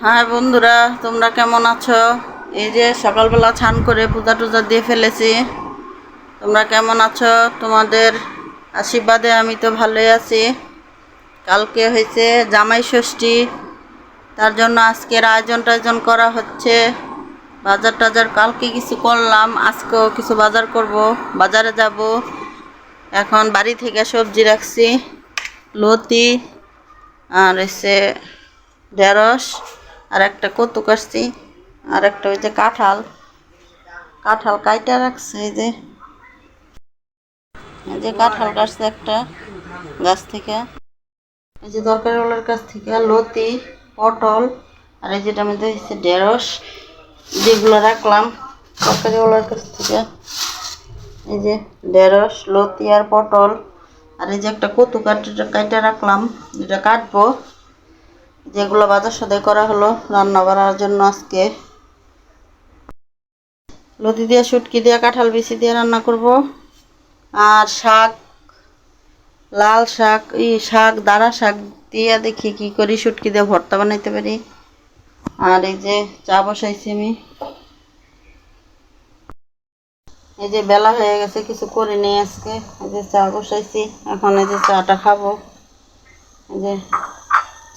হ্যাঁ বন্ধুরা, তোমরা কেমন আছো? এই যে সকালবেলা স্নান করে পূজা টুজা দিয়ে ফেলেছি। তোমরা কেমন আছো? তোমাদের আশীর্বাদে আমি তো ভালোই আছি। কালকে হয়েছে জামাই ষষ্ঠী, তার জন্য আজকের আয়োজন করা হচ্ছে। বাজার টাজার কালকে কিছু করলাম, আজকেও কিছু বাজার করব। বাজারে যাব। এখন বাড়ি থেকে সবজি রাখছি, লতি আর এসে ঢেঁড়স, আর একটা কচু কাটছি, আর একটা ওই যে কাঁঠাল কাঁঠাল কাইটা রাখছে। এই যে কাঁঠাল কাটছে একটা গাছ থেকে। এই যে তরকারিওয়ালার কাছ থেকে লতি, পটল, আর এই যেটা মধ্যে হচ্ছে ঢেঁড়স, যেগুলো রাখলাম তরকারিওয়ালার কাছ থেকে। এই যে ঢেঁড়স, লতি আর পটল, আর এই যে একটা কচু কাইটা রাখলাম, যেটা কাটবো। যেগুলো বাজার সদাই করা হলো রান্না করার জন্য আজকে। লতি দিয়ে, শুটকি দিয়ে, কাঁঠাল বিচি দিয়ে রান্না করব। আর শাক, লাল শাক, শাক দাঁড়া শাক দিয়ে দেখি কি করি, শুটকি দিয়ে ভর্তা বানাইতে পারি। আর এই যে চা বসাইছি আমি। এই যে বেলা হয়ে গেছে, কিছু করে নেই আজকে। এই যে চা বসাইছি, এখন এই যে চাটা খাবো। এই যে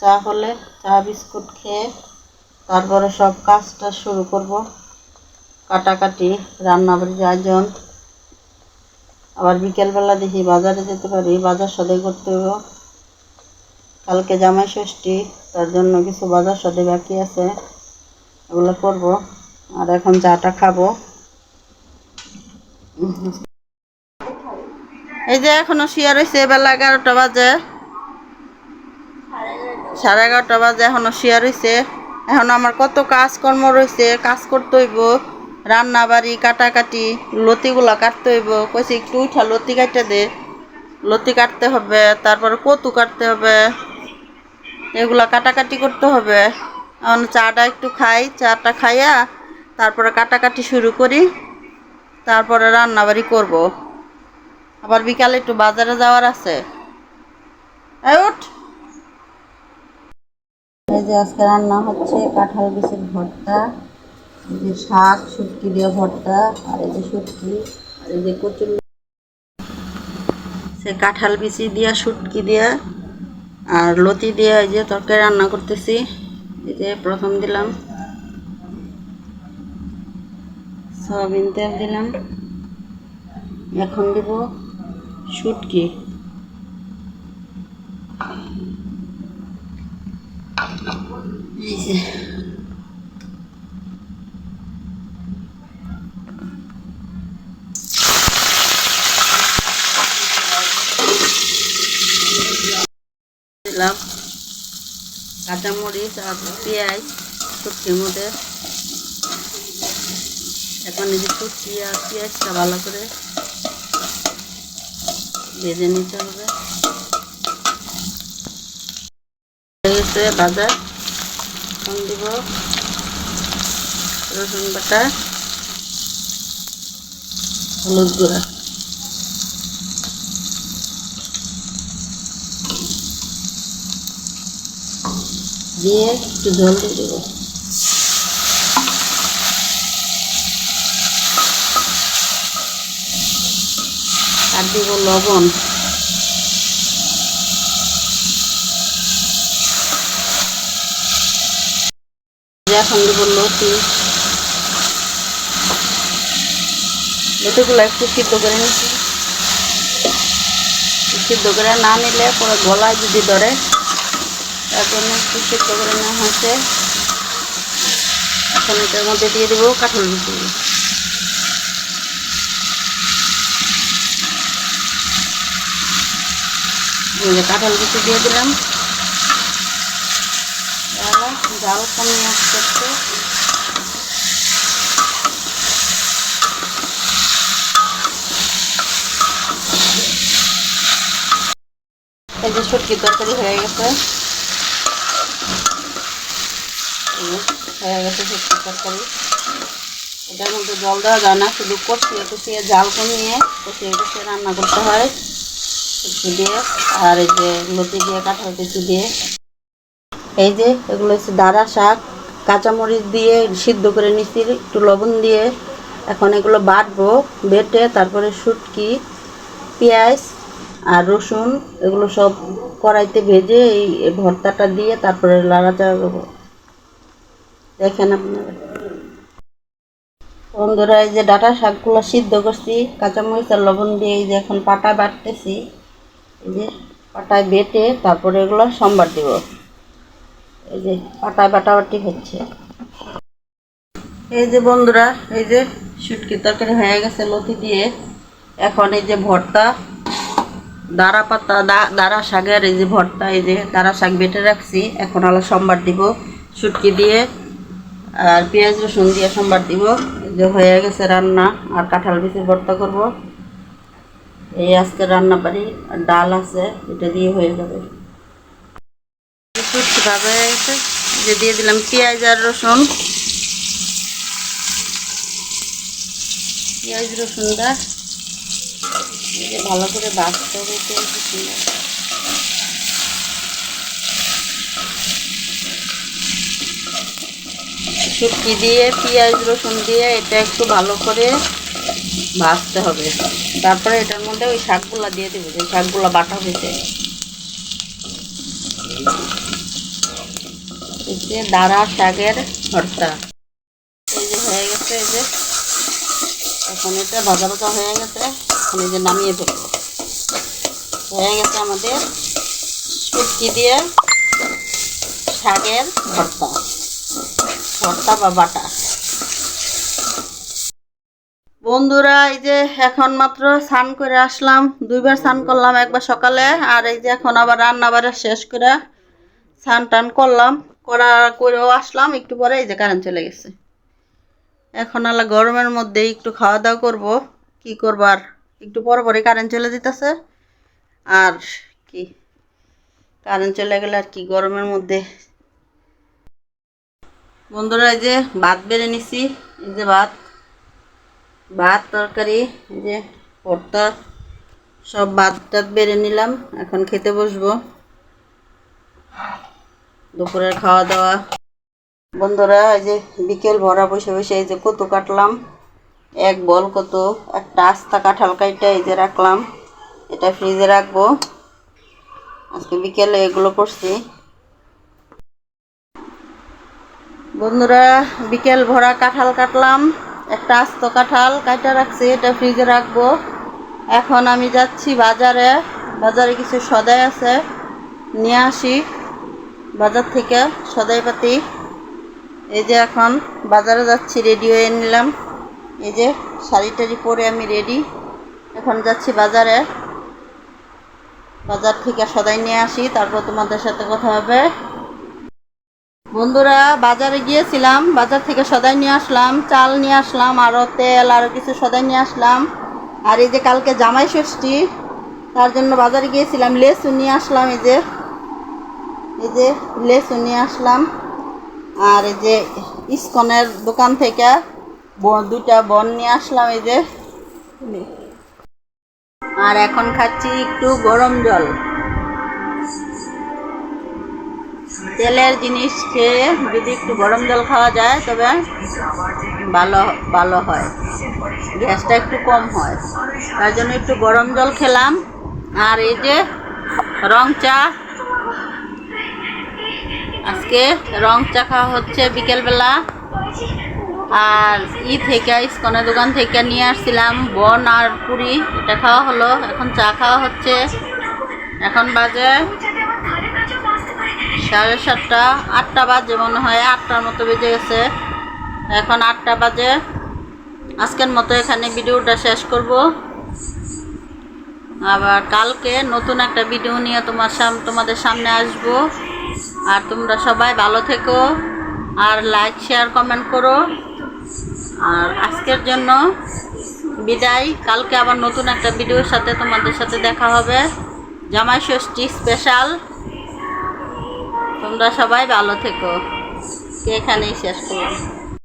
চা হলে চা বিস্কুট খেয়ে তারপরে সব কাজটা শুরু করব। কাটাকাটি, রান্নাবাড়ির আয়োজন। আবার বিকেলবেলা দেখি বাজারে যেতে পারি, বাজার সদাই করতে হবে। কালকে জামাই ষষ্ঠী, তার জন্য কিছু বাজার সদাই বাকি আছে, এগুলো করব। আর এখন চাটা খাবো। এই যে এখনো শুয়ে রয়েছে, বেলা 11টা বাজে, 11:30 বাজে, এখনো শুয়ে রয়েছে। এখন আমার কত কাজকর্ম রয়েছে, কাজ করতে হইব। রান্না বাড়ি, কাটাকাটি, লতিগুলা কাটতে হইব। কইছি একটু উঠা লতি কাটতে দে, লতি কাটতে হবে, তারপরে কচু কাটতে হবে, এগুলা কাটাকাটি করতে হবে। এখন চাটা একটু খাই, চাটা খাইয়া তারপরে কাটাকাটি শুরু করি, তারপরে রান্নাবাড়ি করব। আবার বিকালে একটু বাজারে যাওয়ার আছে। এই উঠ। এই যে আজকে রান্না হচ্ছে কাঁঠাল বিচির ভর্তা, এই যে শাক শুটকি দিয়ে ভর্তা, আর এই যে শুটকি, আর এই যে কচুর, সে কাঁঠাল বিচি দিয়া, শুটকি দিয়া আর লতি দিয়া এই যে তরকারি রান্না করতেছি। এই যে প্রথম দিলাম সয়াবিন তেল দিলাম, এখন দিব শুটকি। এই যে দিলাম কাঁচামরিচ আর পেঁয়াজ শুটকির মধ্যে। এখন এই যে শুটকি আর পেঁয়াজটা ভালো করে ভেজে নিতে হবে। ভাজা, এখন দিব রসুন বাটা, হলুদ গুঁড়া দিয়ে একটু জল দিয়ে দেবো। আর দিব লবণ। এখন দিব লতি, লতিগুলো একটু সিদ্ধ করে নিচ্ছি। সিদ্ধ করে না নিলে পরে গলায় যদি ধরে, তার জন্য একটু সিদ্ধ করে নেওয়া হয়েছে। এখন এটার মধ্যে দিয়ে দেবো কাঁঠাল বিচি। কাঁঠাল বিচি দিয়ে দিলাম। জাল কমিয়ে আসতে আসতে এই যে শুটকি তরকারি হয়ে গেছে, শুটকি তরকারি। এটার মধ্যে জল দেওয়া যায় না, শুধু কষিয়ে জাল কমিয়ে কষিয়ে রান্না করতে হয় শুটকি দিয়ে। আর এই যে লতি দিয়ে, কাঁঠাল বিচি দিয়ে। এই যে এগুলো হচ্ছে দাঁড়া শাক, কাঁচামরিচ দিয়ে সিদ্ধ করে নিচ্ছি একটু লবণ দিয়ে। এখন এগুলো বাটবো, বেটে তারপরে শুটকি, পেঁয়াজ আর রসুন এগুলো সব কড়াইতে ভেজে এই ভর্তাটা দিয়ে তারপরে নাড়াচাড়া করবো। দেখেন আপনারা বন্ধুরা, এই যে ডাঁটা শাকগুলো সিদ্ধ করছি কাঁচামরিচ আর লবণ দিয়ে, এই যে এখন পাটা বাটতেছি। এই যে পাটায় বেটে তারপরে এগুলো সম্বার দিব। এই যে পাটায় বাটাবাটি হচ্ছে। এই যে বন্ধুরা, এই যে শুটকি তরকারি হয়ে গেছে লতি দিয়ে। এখন এই যে ভর্তা, দাঁড়া পাতা দাঁড়া শাকের এই যে ভর্তা, এই যে দাঁড়া শাক বেটে রাখছি, এখন আলো সম্বার দিব শুটকি দিয়ে আর পেঁয়াজ রসুন দিয়ে সম্বার দিব। এই যে হয়ে গেছে রান্না। আর কাঁঠাল বিচির ভর্তা করব, এই আজকে রান্না বাড়ি। আর ডাল আছে, এটা দিয়ে হয়ে যাবে। শুটকি ভাজা হয়ে গেছে, যে দিয়ে দিলাম পেঁয়াজ আর রসুন। পেঁয়াজ রসুনটা এই যে ভালো করে ভাজতে হবে। শুটকি দিয়ে পেঁয়াজ রসুন দিয়ে এটা একটু ভালো করে ভাজতে হবে। তারপরে এটার মধ্যে ওই শাকগুলা দিয়ে দেবো, যে শাকগুলা বাটা হয়েছে। এই যে দাঁড়া শাকের ভর্তা এই যে হয়ে গেছে। এই যে এখন এটা ভাজা ভাজা হয়ে গেছে, এখন এই যে নামিয়ে ফেলবো। হয়ে গেছে আমাদের শুটকি দিয়ে শাকের ভর্তা, ভর্তা বা বাটা। বন্ধুরা, এই যে এখন মাত্র স্নান করে আসলাম, 2বার স্নান করলাম, একবার সকালে আর এই যে এখন আবার রান্না বাড়া শেষ করে স্নান টান করলাম, করেও আসলাম একটু পরে। এই যে কারেন্ট চলে গেছে। এখন আলা গরমের মধ্যে একটু খাওয়া দাওয়া করবো, কি করবো আর, একটু পরে কারেন্ট চলে যেতেছে। আর কি, কারেন্ট চলে গেলে আর কি গরমের মধ্যে। বন্ধুরা, এই যে ভাত বেড়ে নিছি, এই যে ভাত তরকারি, এই যে ভর্তা, সব ভাত টাত বেড়ে নিলাম। এখন খেতে বসবো, দুপুরের খাওয়া দাওয়া। বন্ধুরা, এই যে বিকেল ভরা বসে বসে এই যে কত কাটলাম, এক বল কত, একটা আস্তা কাঁঠাল কাইটা এই যে রাখলাম, এটা ফ্রিজে রাখবো। আজকে বিকেলে এগুলো করছি। বন্ধুরা, বিকেল ভরা কাঁঠাল কাটলাম, একটা আস্ত কাঁঠাল কাইটা রাখছি, এটা ফ্রিজে রাখবো। এখন আমি যাচ্ছি বাজারে, বাজারে কিছু সদাই আছে, নিয়ে আসি বাজার থেকে সদাইপাতি। এই যে এখন বাজারে যাচ্ছি, রেডি হয়ে নিলাম। এই যে শাড়ি টাড়ি পরে আমি রেডি, এখন যাচ্ছি বাজারে। বাজার থেকে সদাই নিয়ে আসি, তারপর তোমাদের সাথে কথা হবে। বন্ধুরা, বাজারে গিয়েছিলাম, বাজার থেকে সদাই নিয়ে আসলাম, চাল নিয়ে আসলাম, আরও তেল, আরও কিছু সদাই নিয়ে আসলাম। আর এই যে কালকে জামাই ষষ্ঠী, তার জন্য বাজারে গিয়েছিলাম, লেসু নিয়ে আসলাম। এই যে লেসু নিয়ে আসলাম। আর এই যে ইস্কনের দোকান থেকে 2টা বন নিয়ে আসলাম। এই যে, আর এখন খাচ্ছি একটু গরম জল। তেলের জিনিস খেয়ে যদি একটু গরম জল খাওয়া যায় তবে ভালো হয়, গ্যাসটা একটু কম হয়, তার জন্য একটু গরম জল খেলাম। আর এই যে রং চা, আজকে রং চা খাওয়া হচ্ছে বিকেলবেলা। আর থেকে ইস্কনের দোকান থেকে নিয়ে আসছিলাম বন আর পুরি, এটা খাওয়া হলো। এখন চা খাওয়া হচ্ছে। এখন বাজে 7:30, 8টা বাজে মনে হয়, 8টার মতো বেজে গেছে। এখন 8টা বাজে। আজকের মতো এখানে ভিডিওটা শেষ করব। আবার কালকে নতুন একটা ভিডিও নিয়ে তোমাদের সামনে আসব। আর তোমরা সবাই ভালো থেকো, আর লাইক শেয়ার কমেন্ট করো। আর আজকের জন্য বিদায়, কালকে আবার নতুন একটা ভিডিওর সাথে তোমাদের সাথে দেখা হবে, জামাই ষষ্ঠী স্পেশাল। তোমরা সবাই ভালো থেকো, এখানেই শেষ করলাম।